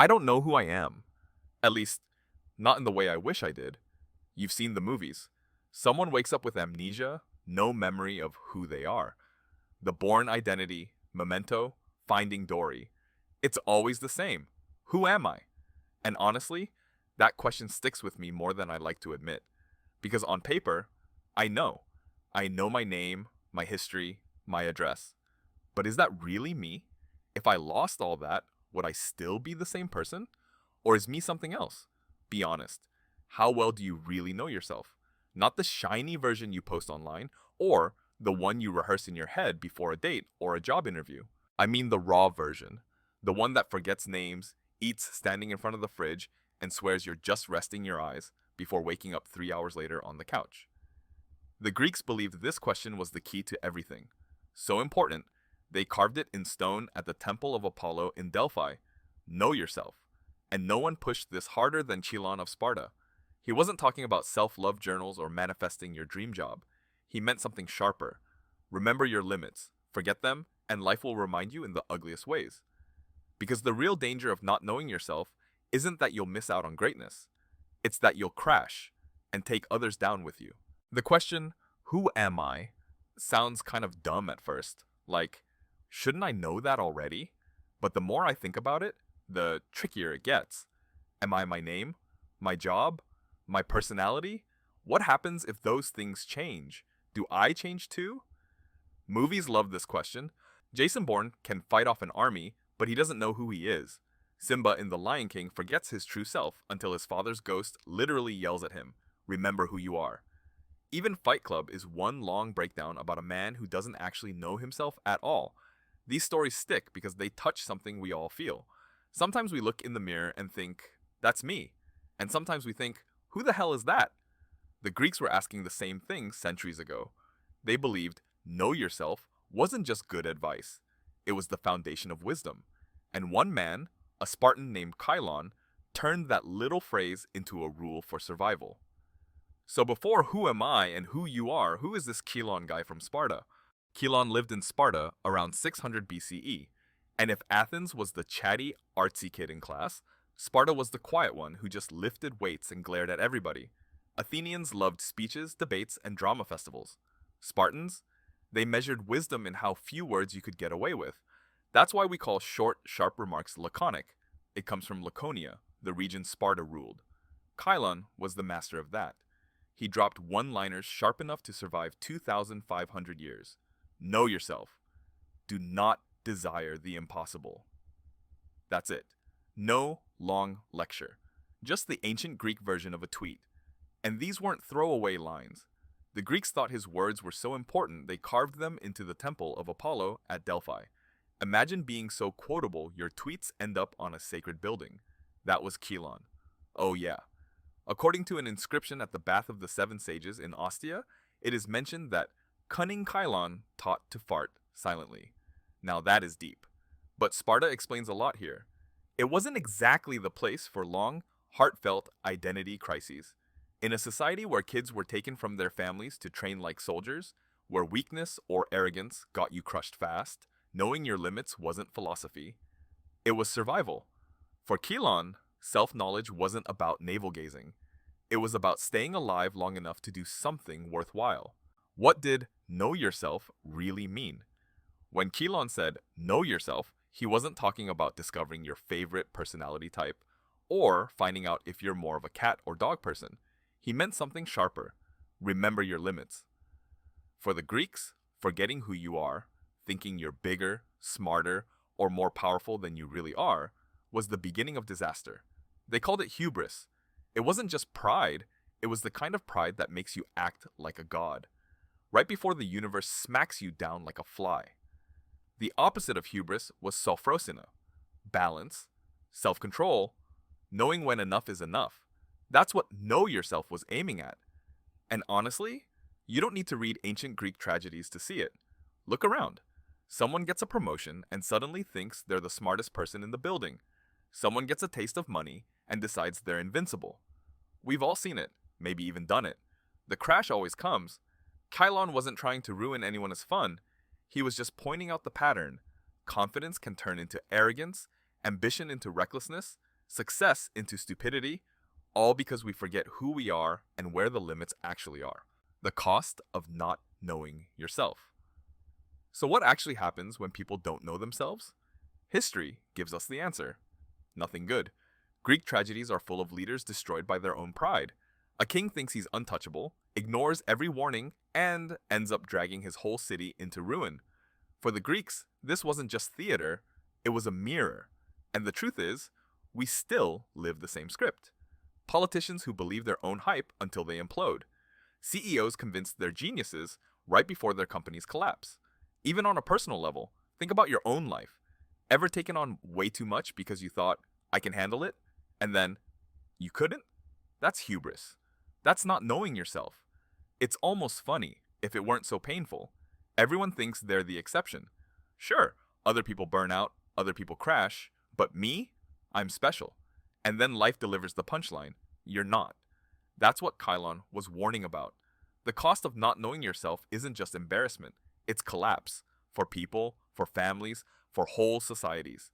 I don't know who I am. At least, not in the way I wish I did. You've seen the movies. Someone wakes up with amnesia, no memory of who they are. The Bourne Identity, Memento, Finding Dory. It's always the same. Who am I? And honestly, that question sticks with me more than I like to admit. Because on paper, I know. I know my name, my history, my address. But is that really me? If I lost all that, would I still be the same person? Or is me something else? Be honest. How well do you really know yourself? Not the shiny version you post online, or the one you rehearse in your head before a date or a job interview. I mean the raw version. The one that forgets names, eats standing in front of the fridge, and swears you're just resting your eyes before waking up 3 hours later on the couch. The Greeks believed this question was the key to everything. So important, they carved it in stone at the Temple of Apollo in Delphi. Know yourself. And no one pushed this harder than Chilon of Sparta. He wasn't talking about self-love journals or manifesting your dream job. He meant something sharper. Remember your limits, forget them, and life will remind you in the ugliest ways. Because the real danger of not knowing yourself isn't that you'll miss out on greatness. It's that you'll crash and take others down with you. The question, who am I, sounds kind of dumb at first. Like, shouldn't I know that already? But the more I think about it, the trickier it gets. Am I my name? My job? My personality? What happens if those things change? Do I change too? Movies love this question. Jason Bourne can fight off an army, but he doesn't know who he is. Simba in The Lion King forgets his true self until his father's ghost literally yells at him, "Remember who you are." Even Fight Club is one long breakdown about a man who doesn't actually know himself at all. These stories stick because they touch something we all feel. Sometimes we look in the mirror and think, that's me. And sometimes we think, who the hell is that? The Greeks were asking the same thing centuries ago. They believed know yourself wasn't just good advice. It was the foundation of wisdom. And one man, a Spartan named Chilon, turned that little phrase into a rule for survival. So before who am I and who you are, who is this Chilon guy from Sparta? Chilon lived in Sparta around 600 BCE. And if Athens was the chatty, artsy kid in class, Sparta was the quiet one who just lifted weights and glared at everybody. Athenians loved speeches, debates, and drama festivals. Spartans? They measured wisdom in how few words you could get away with. That's why we call short, sharp remarks laconic. It comes from Laconia, the region Sparta ruled. Chilon was the master of that. He dropped one-liners sharp enough to survive 2,500 years. Know yourself. Do not desire the impossible. That's it. No long lecture. Just the ancient Greek version of a tweet. And these weren't throwaway lines. The Greeks thought his words were so important they carved them into the Temple of Apollo at Delphi. Imagine being so quotable your tweets end up on a sacred building. That was Chilon. Oh yeah. According to an inscription at the Bath of the Seven Sages in Ostia, it is mentioned that cunning Chilon taught to fart silently. Now that is deep. But Sparta explains a lot here. It wasn't exactly the place for long, heartfelt identity crises. In a society where kids were taken from their families to train like soldiers, where weakness or arrogance got you crushed fast, knowing your limits wasn't philosophy. It was survival. For Chilon, self-knowledge wasn't about navel-gazing. It was about staying alive long enough to do something worthwhile. What did know yourself really mean? When Chilon said, know yourself, he wasn't talking about discovering your favorite personality type or finding out if you're more of a cat or dog person. He meant something sharper. Remember your limits. For the Greeks, forgetting who you are, thinking you're bigger, smarter, or more powerful than you really are, was the beginning of disaster. They called it hubris. It wasn't just pride, it was the kind of pride that makes you act like a god. Right before the universe smacks you down like a fly. The opposite of hubris was sophrosina, balance, self-control, knowing when enough is enough. That's what know yourself was aiming at. And honestly, you don't need to read ancient Greek tragedies to see it. Look around. Someone gets a promotion and suddenly thinks they're the smartest person in the building. Someone gets a taste of money and decides they're invincible. We've all seen it, maybe even done it. The crash always comes. Chilon wasn't trying to ruin anyone's fun. He was just pointing out the pattern. Confidence can turn into arrogance, ambition into recklessness, success into stupidity, all because we forget who we are and where the limits actually are. The cost of not knowing yourself. So, what actually happens when people don't know themselves? History gives us the answer. Nothing good. Greek tragedies are full of leaders destroyed by their own pride. A king thinks he's untouchable, ignores every warning, and ends up dragging his whole city into ruin. For the Greeks, this wasn't just theater, it was a mirror. And the truth is, we still live the same script. Politicians who believe their own hype until they implode. CEOs convinced they're geniuses right before their companies collapse. Even on a personal level, think about your own life. Ever taken on way too much because you thought, I can handle it, and then you couldn't? That's hubris. That's not knowing yourself. It's almost funny if it weren't so painful. Everyone thinks they're the exception. Sure, other people burn out, other people crash, but me? I'm special. And then life delivers the punchline. You're not. That's what Chilon was warning about. The cost of not knowing yourself isn't just embarrassment, it's collapse. For people, for families, for whole societies.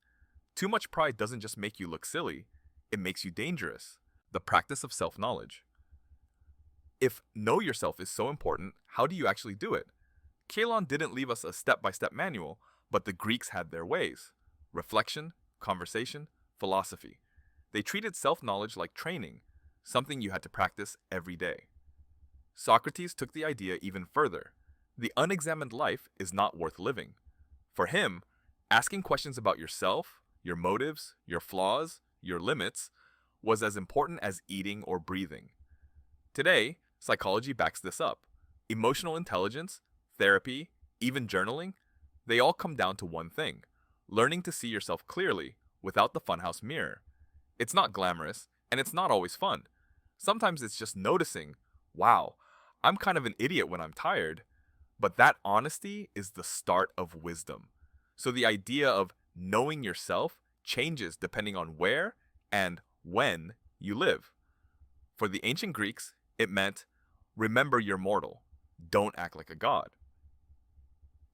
Too much pride doesn't just make you look silly, it makes you dangerous. The practice of self-knowledge. If know yourself is so important, how do you actually do it? Chilon didn't leave us a step-by-step manual, but the Greeks had their ways. Reflection, conversation, philosophy. They treated self-knowledge like training, something you had to practice every day. Socrates took the idea even further. The unexamined life is not worth living. For him, asking questions about yourself, your motives, your flaws, your limits, was as important as eating or breathing. Today, psychology backs this up. Emotional intelligence, therapy, even journaling, they all come down to one thing: learning to see yourself clearly without the funhouse mirror. It's not glamorous, and it's not always fun. Sometimes it's just noticing, wow, I'm kind of an idiot when I'm tired. But that honesty is the start of wisdom. So the idea of knowing yourself changes depending on where and when you live. For the ancient Greeks, it meant, remember you're mortal. Don't act like a god.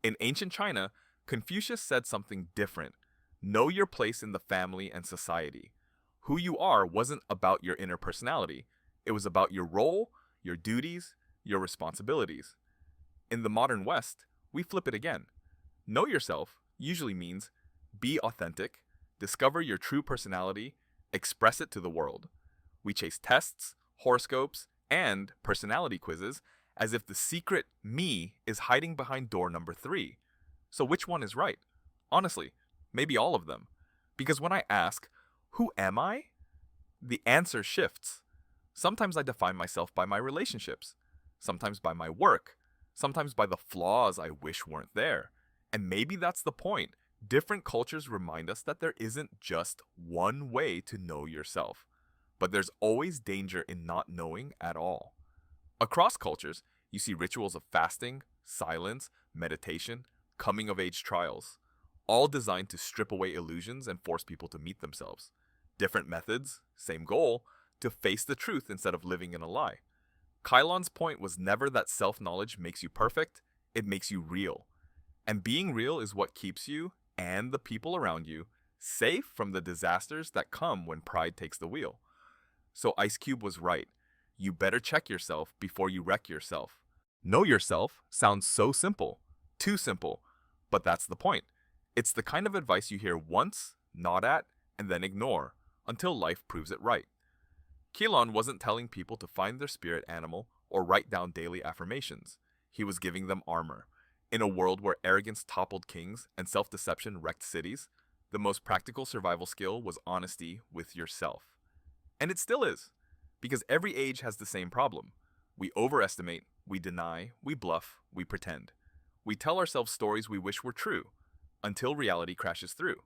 In ancient China, Confucius said something different. Know your place in the family and society. Who you are wasn't about your inner personality. It was about your role, your duties, your responsibilities. In the modern West, we flip it again. Know yourself usually means be authentic, discover your true personality, express it to the world. We chase tests, horoscopes, and personality quizzes as if the secret me is hiding behind door number 3. So which one is right? Honestly, maybe all of them. Because when I ask, who am I? The answer shifts. Sometimes I define myself by my relationships, sometimes by my work, sometimes by the flaws I wish weren't there. And maybe that's the point. Different cultures remind us that there isn't just one way to know yourself, but there's always danger in not knowing at all. Across cultures, you see rituals of fasting, silence, meditation, coming-of-age trials, all designed to strip away illusions and force people to meet themselves. Different methods, same goal, to face the truth instead of living in a lie. Chilon's point was never that self-knowledge makes you perfect, it makes you real. And being real is what keeps you, and the people around you, safe from the disasters that come when pride takes the wheel. So Ice Cube was right. You better check yourself before you wreck yourself. Know yourself sounds so simple, too simple, but that's the point. It's the kind of advice you hear once, nod at, and then ignore, until life proves it right. Chilon wasn't telling people to find their spirit animal or write down daily affirmations. He was giving them armor. In a world where arrogance toppled kings and self-deception wrecked cities, the most practical survival skill was honesty with yourself. And it still is, because every age has the same problem. We overestimate, we deny, we bluff, we pretend. We tell ourselves stories we wish were true, until reality crashes through.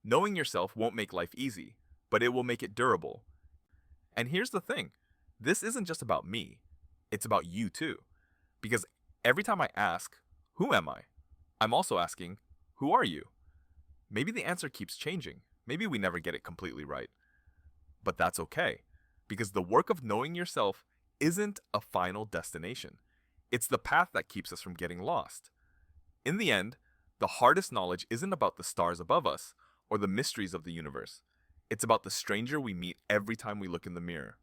Knowing yourself won't make life easy, but it will make it durable. And here's the thing, this isn't just about me, it's about you too. Because every time I ask, who am I? I'm also asking, who are you? Maybe the answer keeps changing, maybe we never get it completely right. But that's okay, because the work of knowing yourself isn't a final destination. It's the path that keeps us from getting lost. In the end, the hardest knowledge isn't about the stars above us or the mysteries of the universe. It's about the stranger we meet every time we look in the mirror.